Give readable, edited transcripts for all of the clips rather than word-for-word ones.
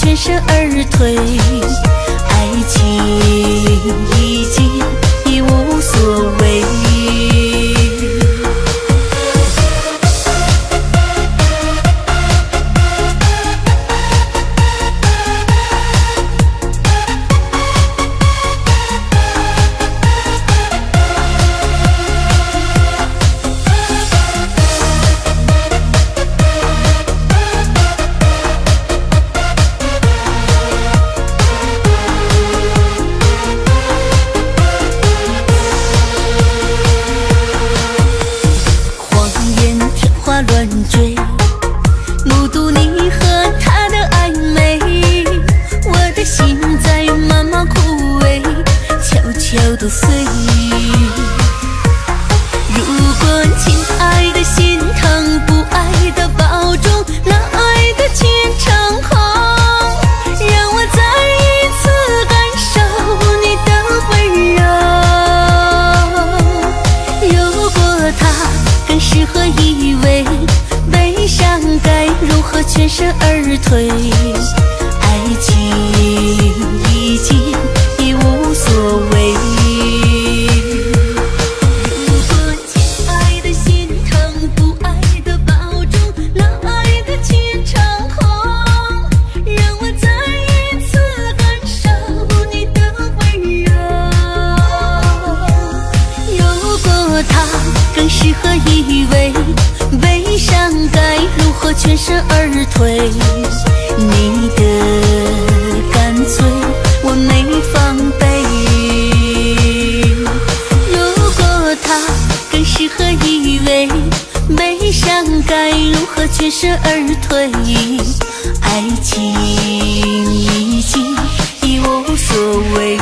全身而退，爱情已经已无所谓。乱追，目睹你和他的暧昧，我的心在慢慢枯萎，悄悄地碎。如果亲爱的心疼，不爱的保重，那爱的虔诚空，让我再一次感受你的温柔。有过他，更适合依偎。悲伤该如何全身而退？爱情已经已无所谓。如果亲爱的心疼，不爱的保重，那爱的虔诚空，让我再一次感受你的温柔。有过他，更适合依偎。悲伤该如何全身而退？你的干脆我没防备。如果他更适合依偎，悲伤该如何全身而退？爱情已经已无所谓。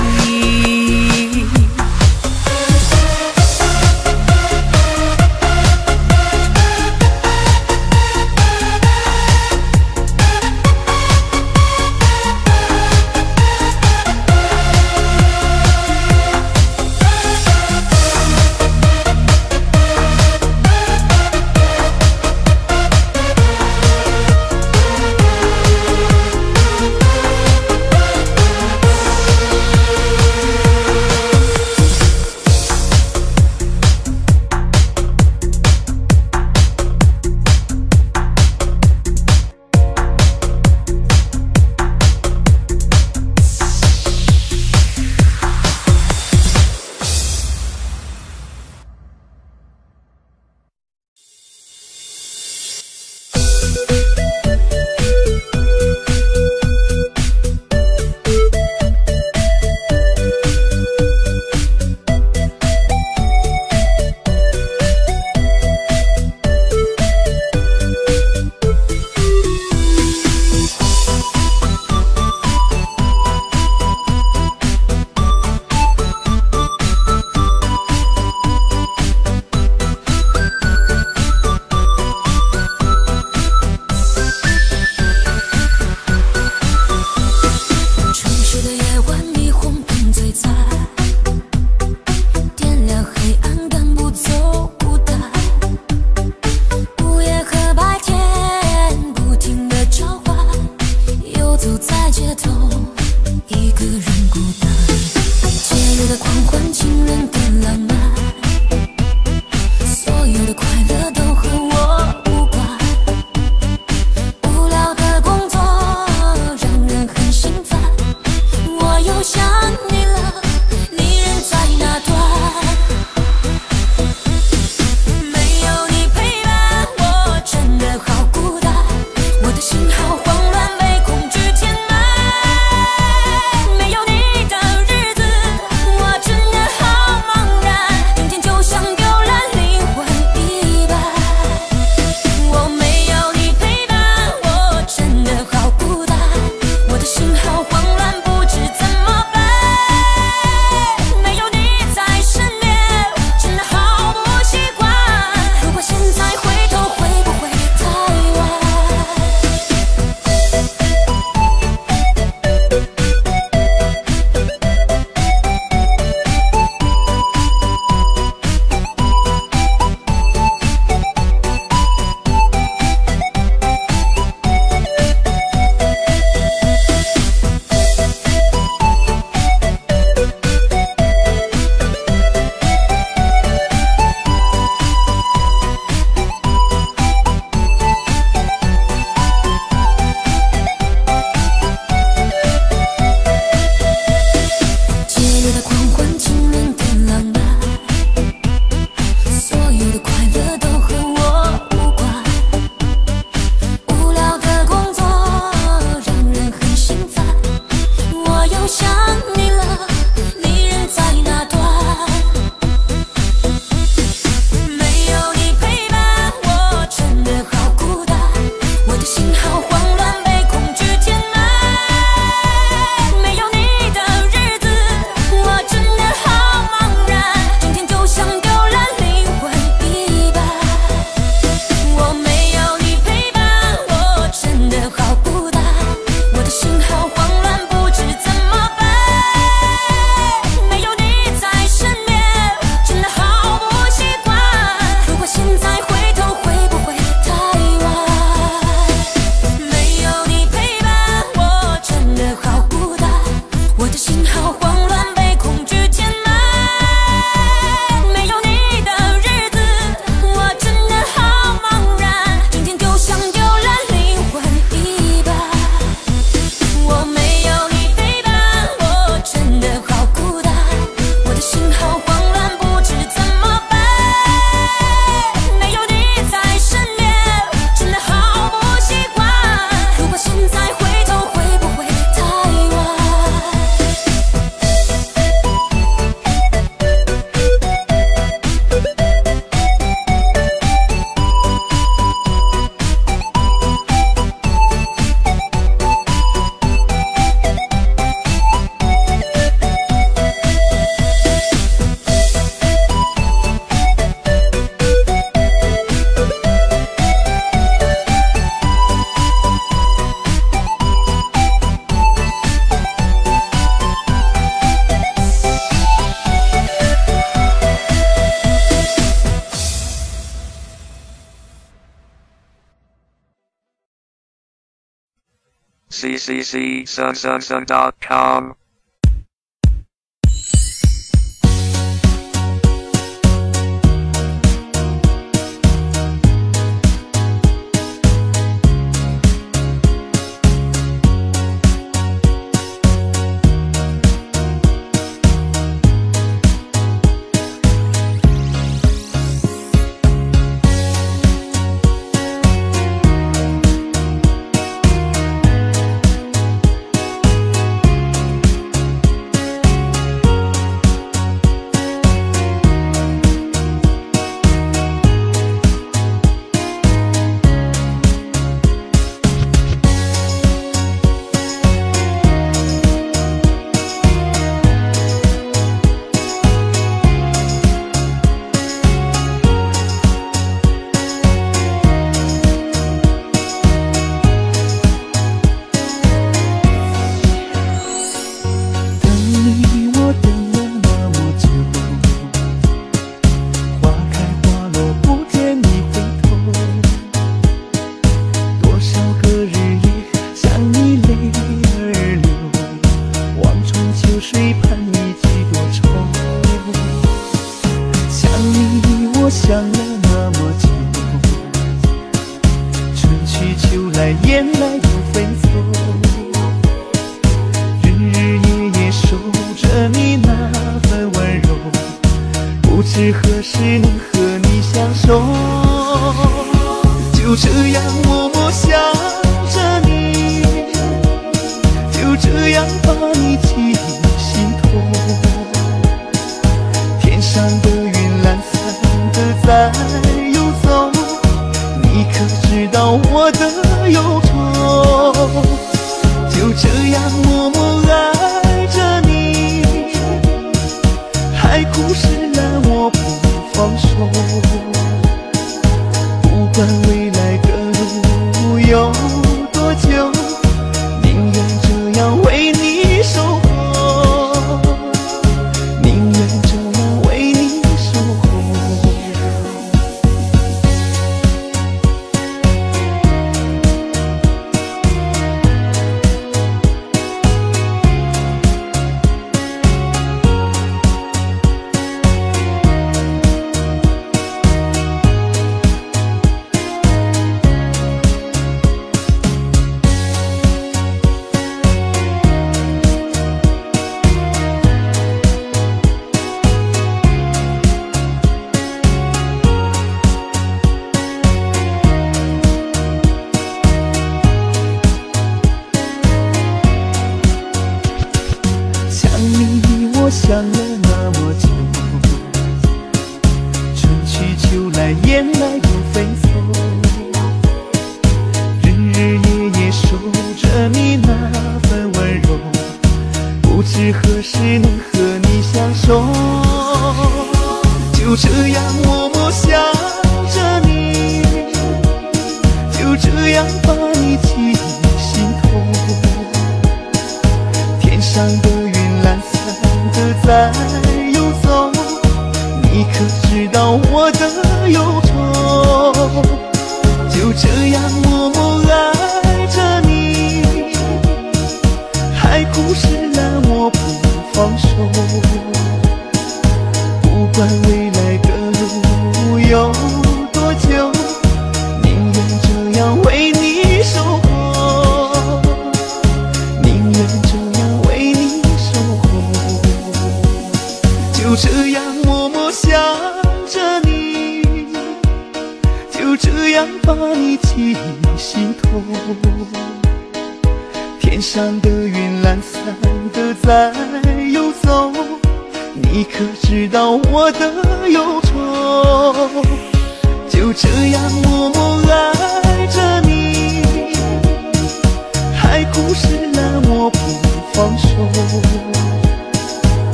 www.ccccsunsun.com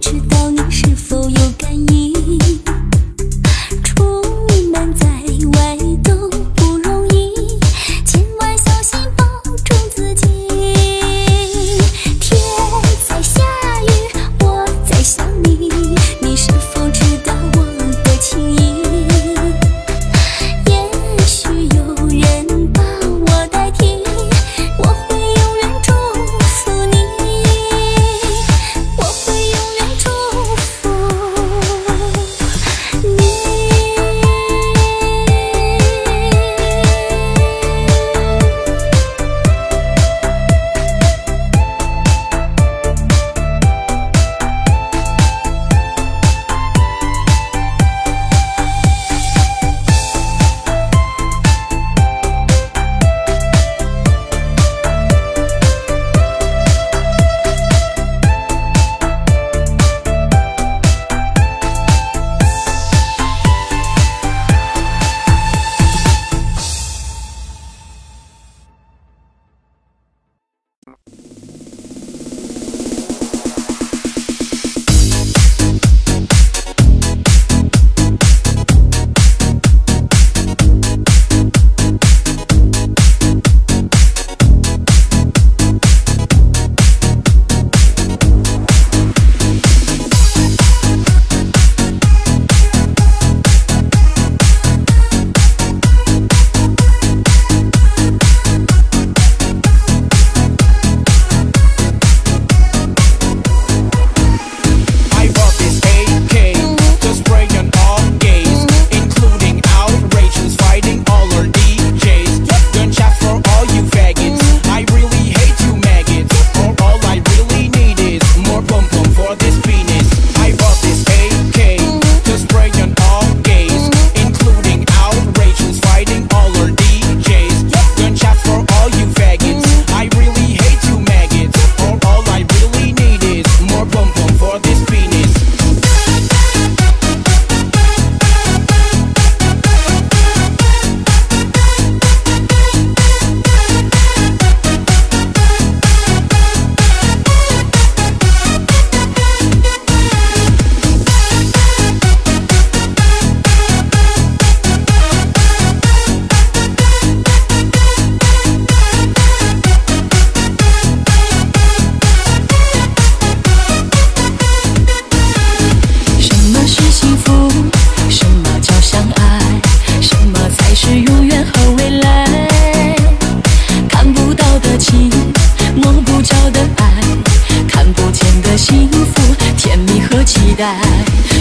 知道你是否有感应。出门在外都不容易，千万小心保重自己。天在下雨，我在想你，你是否知道我的情意？也许有人把我代替，我会永远祝福你，我会永远祝福你。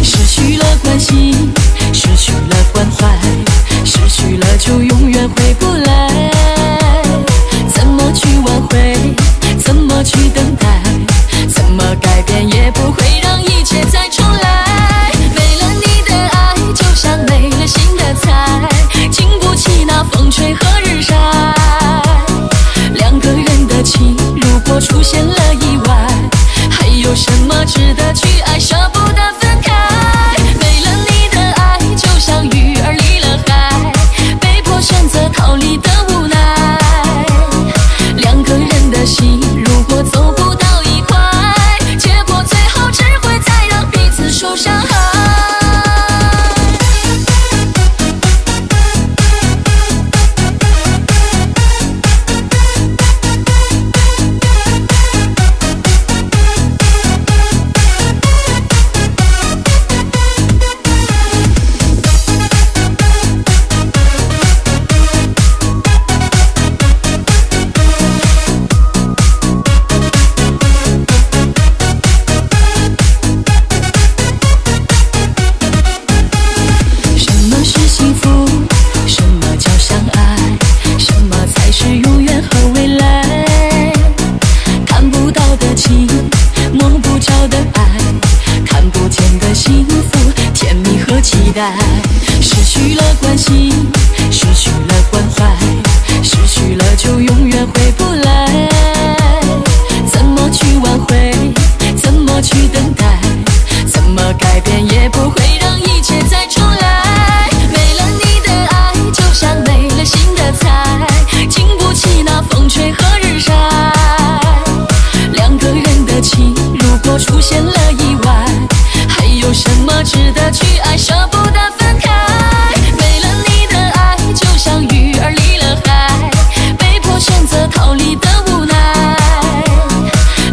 失去了关心，失去了关怀，失去了就永远回不来。怎么去挽回？怎么去等待？怎么改变也不会让一切再重来。没了你的爱，就像没了新的菜，经不起那风吹和日晒。两个人的情，如果出现了意外，还有什么值得去爱？舍不得分开。没了你的爱，就像鱼儿离了海，被迫选择逃离的无奈。两个人的心，如果走不到一块，结果最后只会再让彼此受伤害。失去了关心，失去了关怀，失去了就永远回不来。怎么去挽回？怎么去等待？怎么改变也不会让一切再重来。没了你的爱，就像没了新的菜，经不起那风吹和日晒。两个人的情，如果出现了意外，爱，舍不得分开。没了你的爱，就像鱼儿离了海，被迫选择逃离的无奈。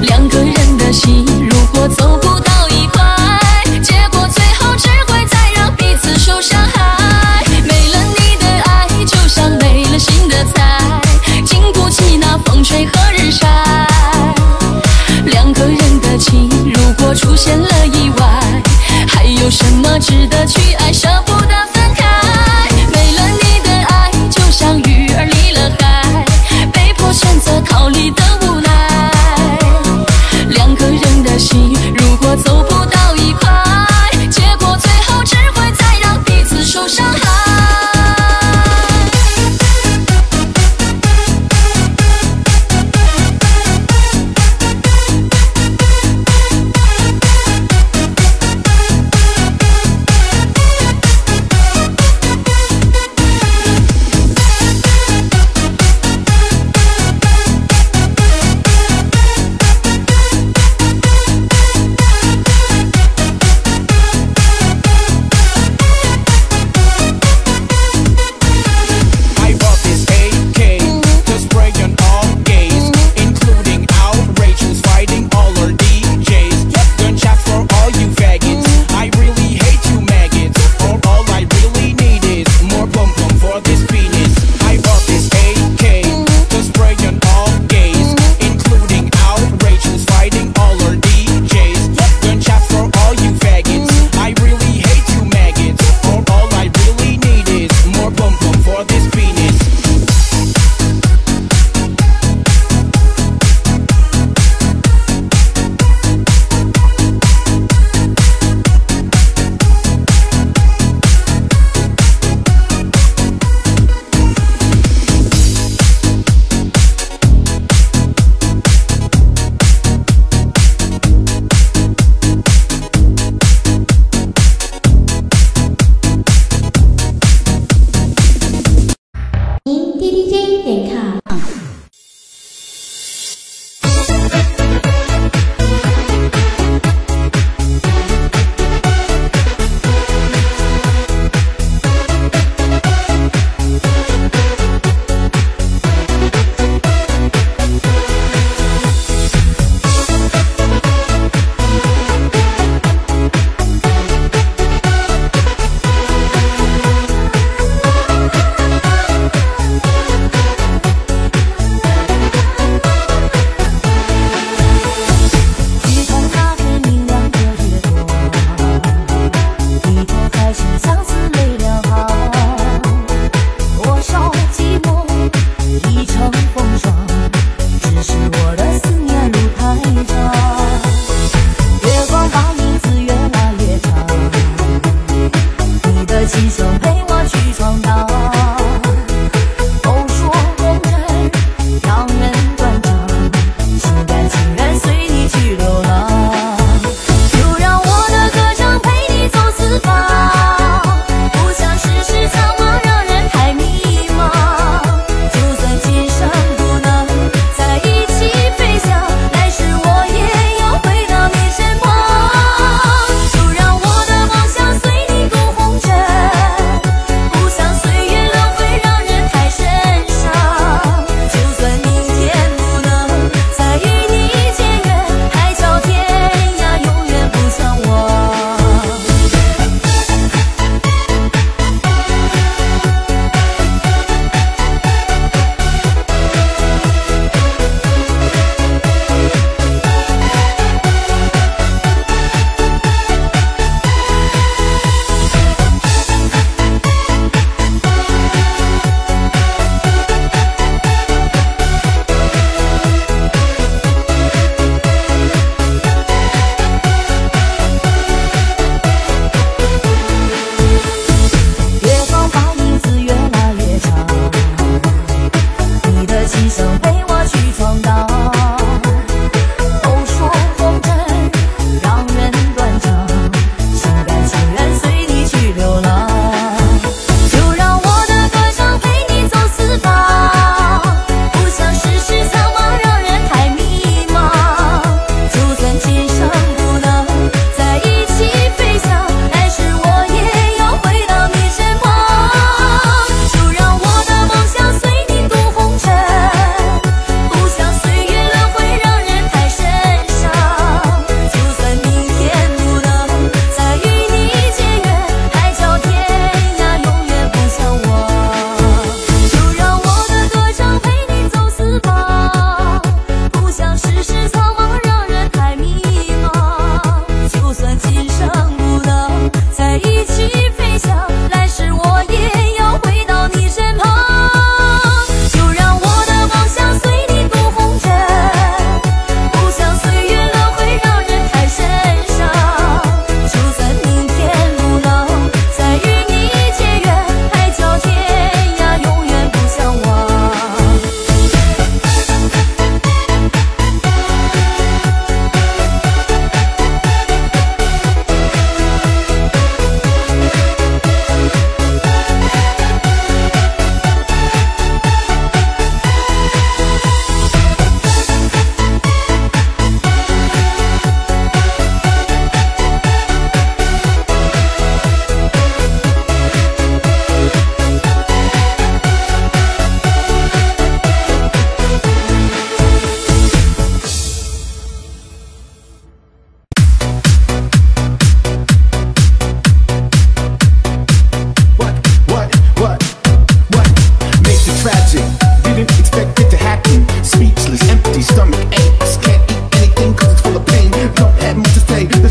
两个人的心，如果走不到一块，结果最后只会再让彼此受伤害。没了你的爱，就像没了心的菜，经不起那风吹和日晒。两个人的情，如果出现了意外，还有什么值得去爱？舍不得分开。没了你的爱，就像鱼儿离了海，被迫选择逃离的无奈。两个人的心，如果走不到一块，结果最后只会再让彼此受伤害。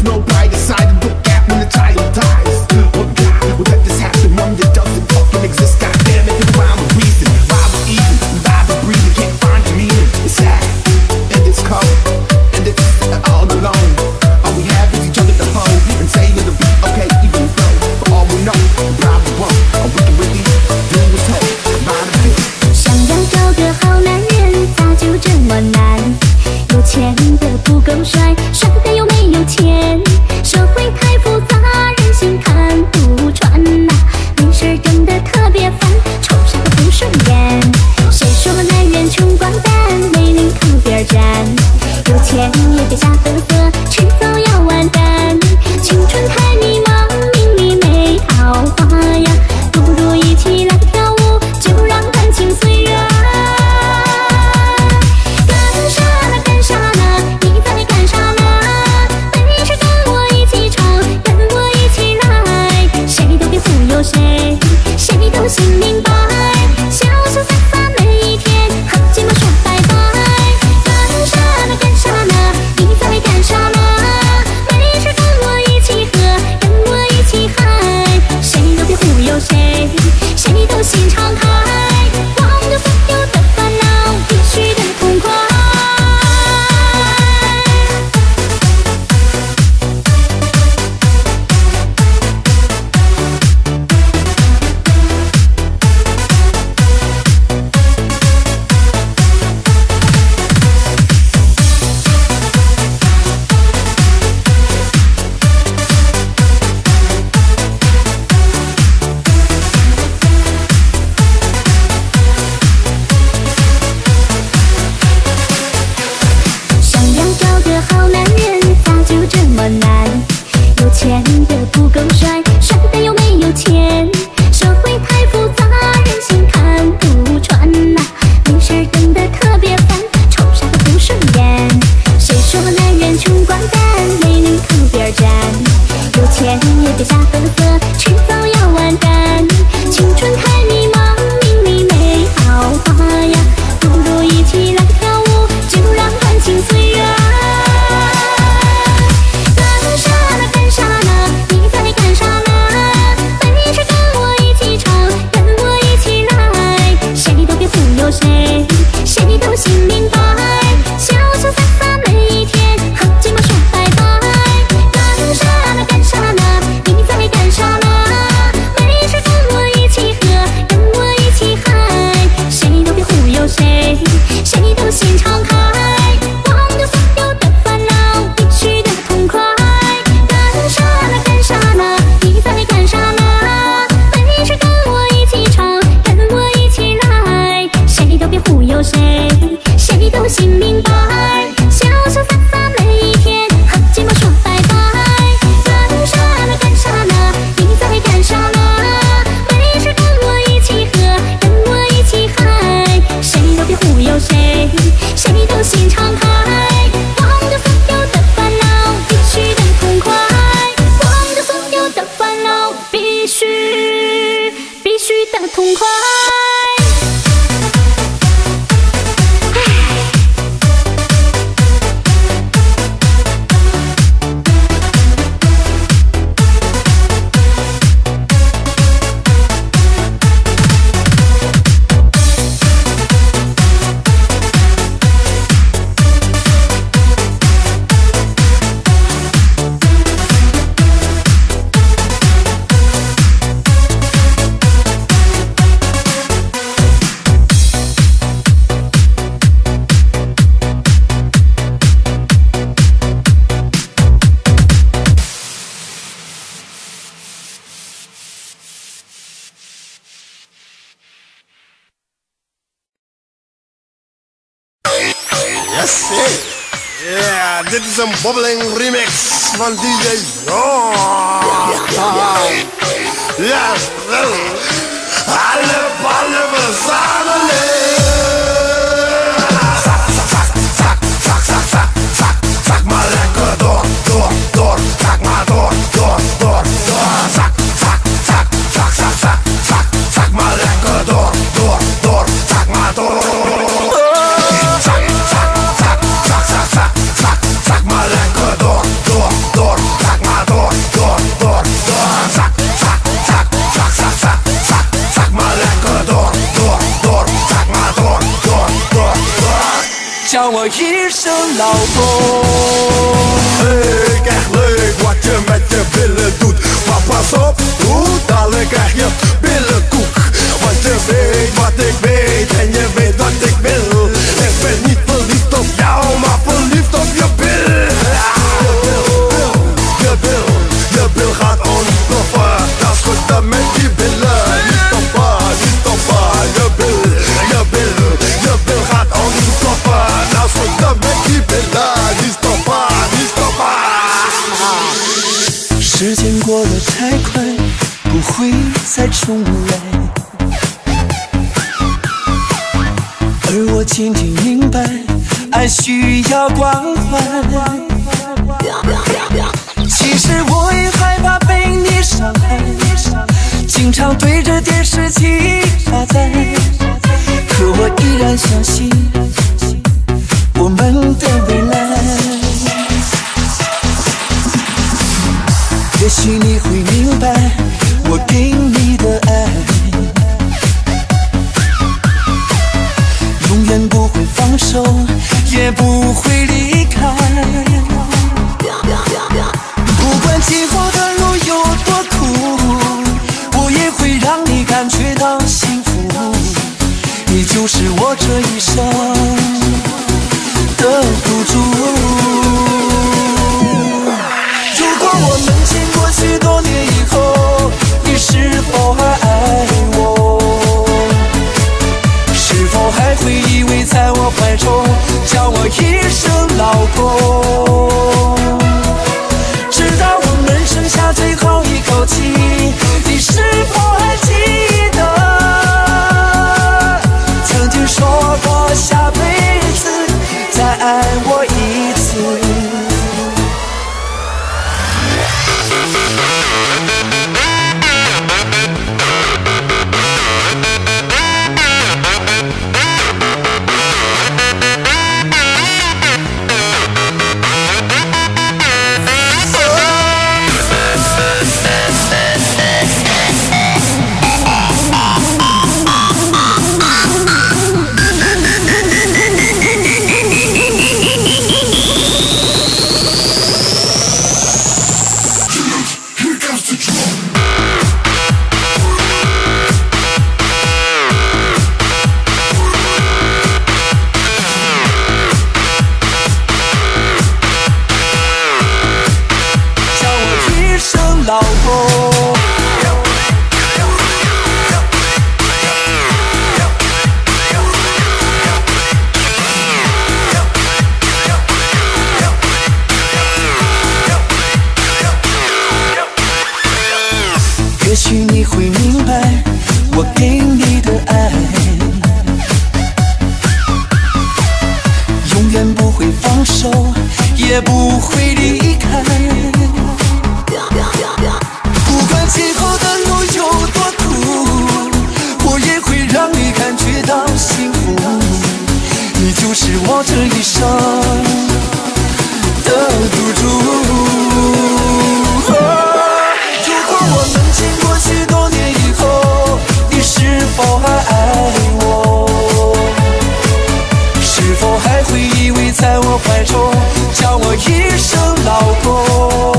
There's no brighter side to look at when the child dies. Oh God, well let this happen, one that doesn't fucking exist. Goddamn it, it's rhyme with reason, rhyme with even, rhyme with breathing. Can't find the meaning. It's sad, and it's cold, and it's all alone. All we have is each other to hold and say it'll be okay, even though for all we know, rhyme with one, or we can really do what's told. Rhyme with it. 想要找个好男人，咋就这么难？有钱的不够帅，帅的又没有钱。社会太复杂，人心看不穿呐、没事整得特别烦，瞅啥都不顺眼。谁说男人穷光蛋，美女靠边站？有钱也别瞎嘚瑟，迟早要完蛋。青春太迷茫，命里没桃花呀，不如一起来跳舞，就让感情随缘。干啥呢？干啥呢？你在干啥呢？没事跟我一起唱，跟我一起来，谁都别忽悠谁，谁都心明白。潇潇洒洒每一天，和寂寞说拜拜。干啥呢？干啥呢？你在干啥呢？没事跟我一起喝，跟我一起嗨，谁都别忽悠谁，谁都心敞开，忘掉所有的烦恼，必须的痛快。想要找个好男人，咋就这么难？有钱的不够帅，帅的又没有钱。社会太复杂，人心看不穿呐、没事整得特别烦，瞅啥都不顺眼。谁说男人穷光蛋，美女靠边站？有钱也别瞎嘚瑟，迟早要完蛋。青春太迷茫，命里没桃花呀，不如一起来跳舞，就让感情随缘。干啥呢？干啥呢？你在干啥呢？没事跟我一起唱，跟我一起来，谁都别忽悠谁，谁都心明白。潇潇洒洒每一天，和寂寞说拜拜。干啥呢？干啥呢？你在干啥呢？没事跟我一起喝，跟我一起嗨，谁都别忽悠谁，谁都心敞开，忘掉所有的烦恼，必须的痛快。干啥呢？干啥呢？你在干啥呢？没事跟我一起唱，跟我一起来，谁都别忽悠谁，谁都心明白。潇潇洒洒每一天，和寂寞说拜拜。干啥呢？干啥呢？你在干啥呢？没事跟我一起喝，跟我一起嗨，谁都别忽悠谁，谁都心敞开，忘掉所有的烦恼，必须的痛快。忘掉所有的烦恼，必须的痛快。Yes, yeah, dit is een bubbling remix van DJ John. Ja, wel. Alle we samen zak maar lekker door. Zak maar door. Zak maar lekker door. Zak maar door. Zak maar lekker door. 叫我一声老公。Hey, echt leuk wat je met je billen doet. Maar pas op, hoe dadelijk krijg je billenkoek. Want je weet wat ik weet en je weet wat ik wil. Ik ben niet verliefd op jou, maar verliefd op je bil. Je bil gaat ontploffen. Dat is goed dan met die billen. Niet stoppen, niet stoppen. Je bil gaat ontploffen. Dat is goed dan met die billen. Niet stoppen, niet stoppen. 时间过得太快，不会再重来。而我渐渐明白，爱需要关怀。其实我也害怕被你伤害，经常对着电视机发呆。可我依然相信我们的未来。也许你会明白我给你的爱，永远不会放手，也不会离开。不管今后的路有多苦，我也会让你感觉到幸福。你就是我这一生的赌注。如果我们经过许多年以后，你是否还爱我？是否还会依偎在我怀中，叫我一声老公？直到我们剩下最后一口气，你是否还记得曾经说过下辈子再爱我一次？老公，也许你会明白我给你的爱，永远不会放手，也不会离开。不管今后的路有多苦，我也会让你感觉到幸福。你就是我这一生的赌注。如果我们经过许多年以后，你是否还爱我？是否还会依偎在我怀中，叫我一声老公？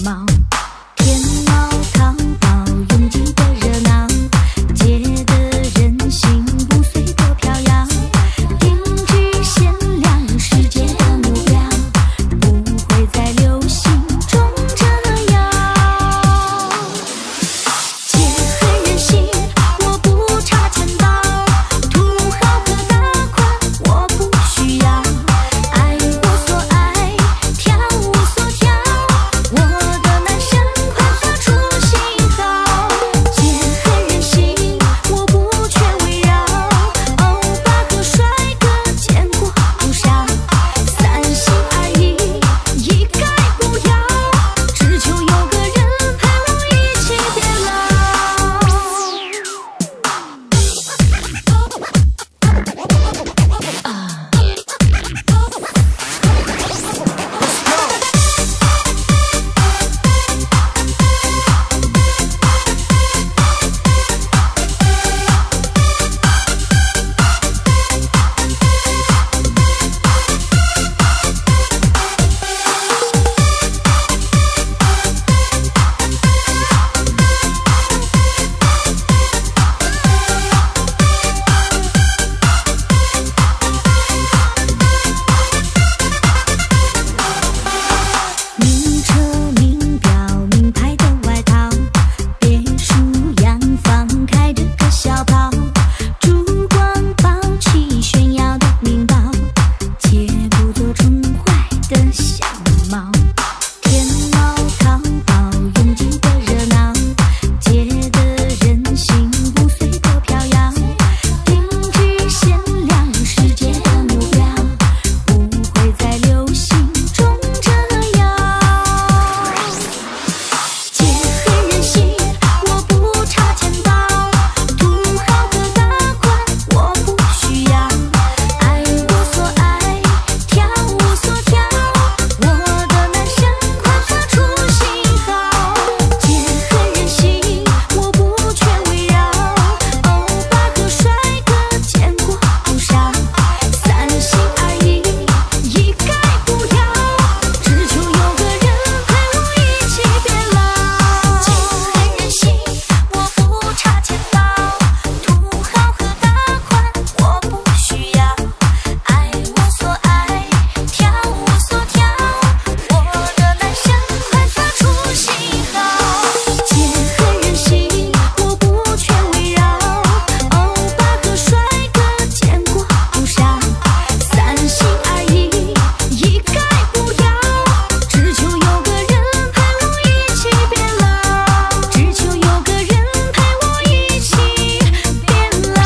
貌。天猫淘宝拥挤的热闹，街的人心不随波飘摇，定居限量世界的目标，不会在流行中折腰。姐很任性，我不差钱包，土豪和大款我不需要，爱我所爱，跳我所跳，我的男神快发出信号。姐很任性，我不缺围绕，欧巴和帅哥见过不少，三心二意一概不要，只求有个人陪我一起变老。名车名表名牌的外套，别墅洋房开着个小跑，珠光宝气炫耀的名包，姐不做宠坏的小猫。天猫淘宝拥挤的热闹，街的人心不随波飘摇，定居限量世界的目标，不会在流行中折腰。姐很任性，我不差钱包，土豪和大款我不需要，爱我所爱，跳我所跳，我的男神快发出信号。姐很任性，我不缺围绕，欧巴和帅哥见过不少，三心二意一概不要，只求有个人陪我一起变老。姐很任性，我不差钱包，土豪和大款我不需要，爱我所爱，跳我所跳，我的男神快发出信号。姐很任性，我不缺围绕，欧巴和帅哥见过不少，三心二意一概不要，只求有个人陪我一起变老，只求有个人陪我一起变老。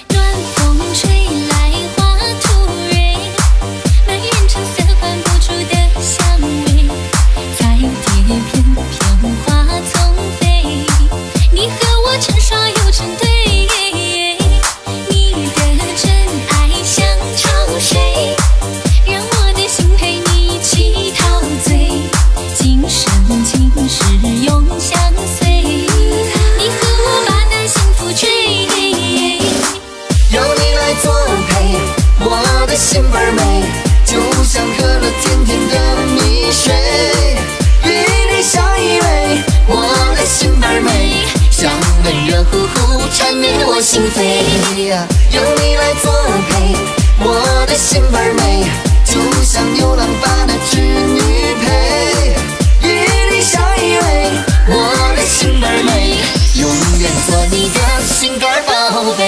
暖风吹来。的心儿美，就像喝了甜甜的蜜水。与你相依偎，我的心儿美，香温热乎乎缠绵我心扉。有你来作陪，我的心儿美，就像牛郎把那织女配。与你相依偎，我的心儿美，永远做你的心肝宝贝。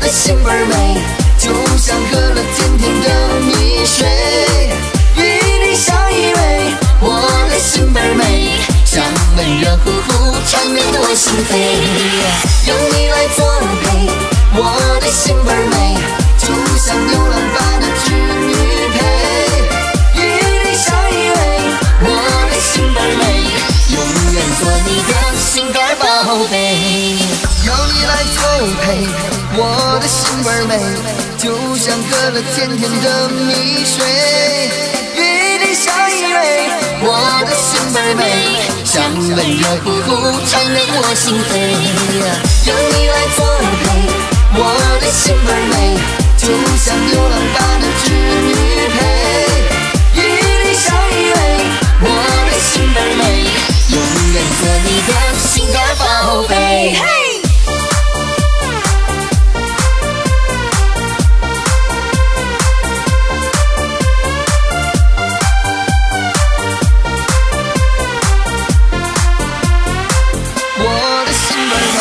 心儿美，就像喝了甜甜的蜜水。与你相依偎，我的心儿美，香温热乎乎缠绵我心扉。有你来作陪，我的心儿美，就像牛郎把那织女配。与你相依偎，我的心儿美，永远做你的心肝宝贝。有你来作陪，我的心儿美，就像喝了甜甜的蜜水。与你相依偎，我的心儿美，香温热乎乎缠绵我心扉。有你来作陪，我的心儿美，就像牛郎把那织女配。与你相依偎，我的心儿美，永远做你的心肝宝贝。我的心儿美，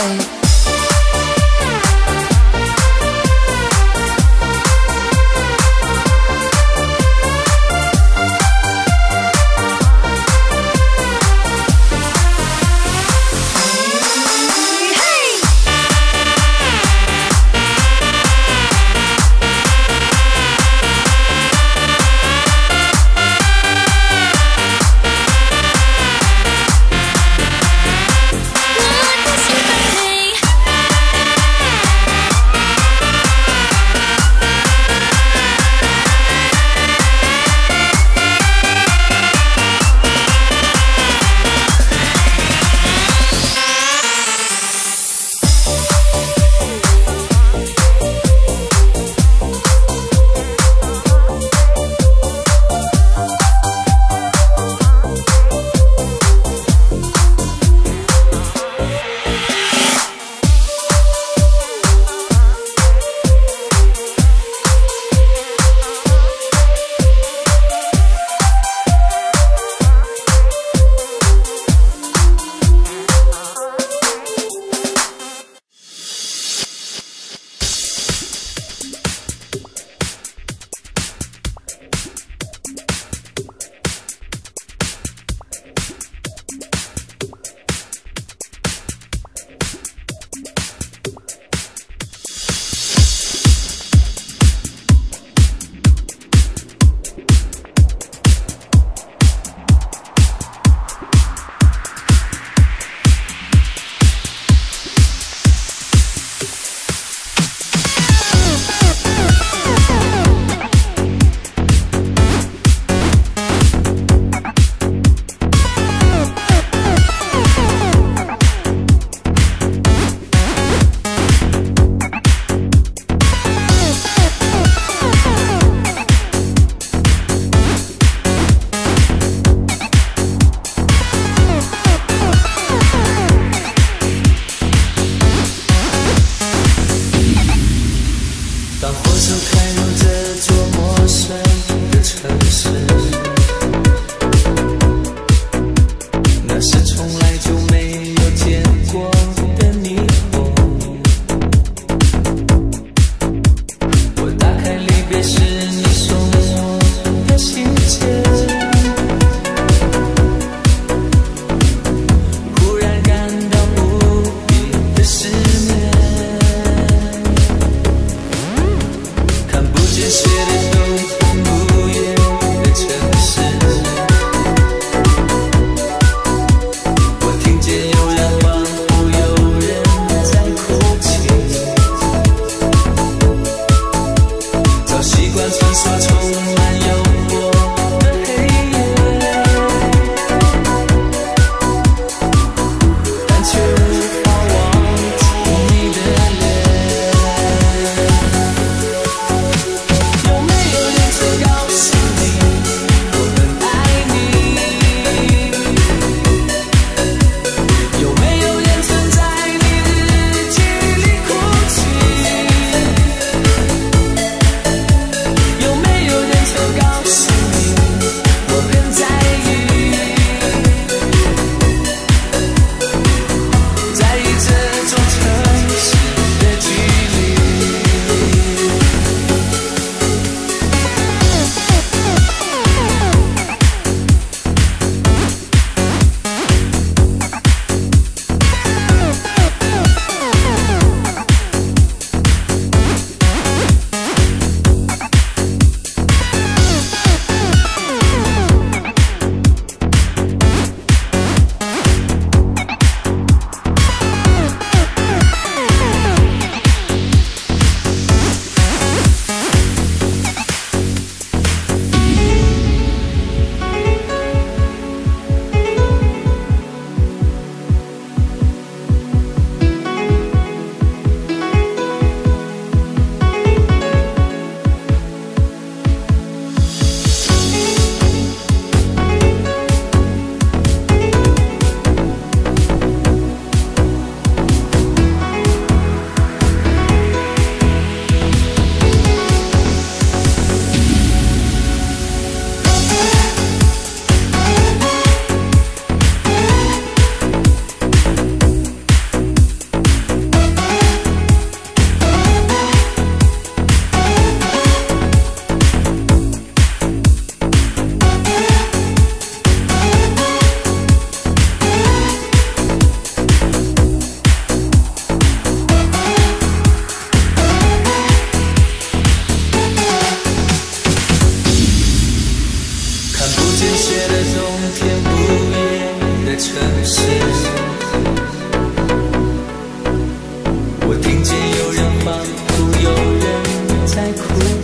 我听见有人忙哭，有人在哭。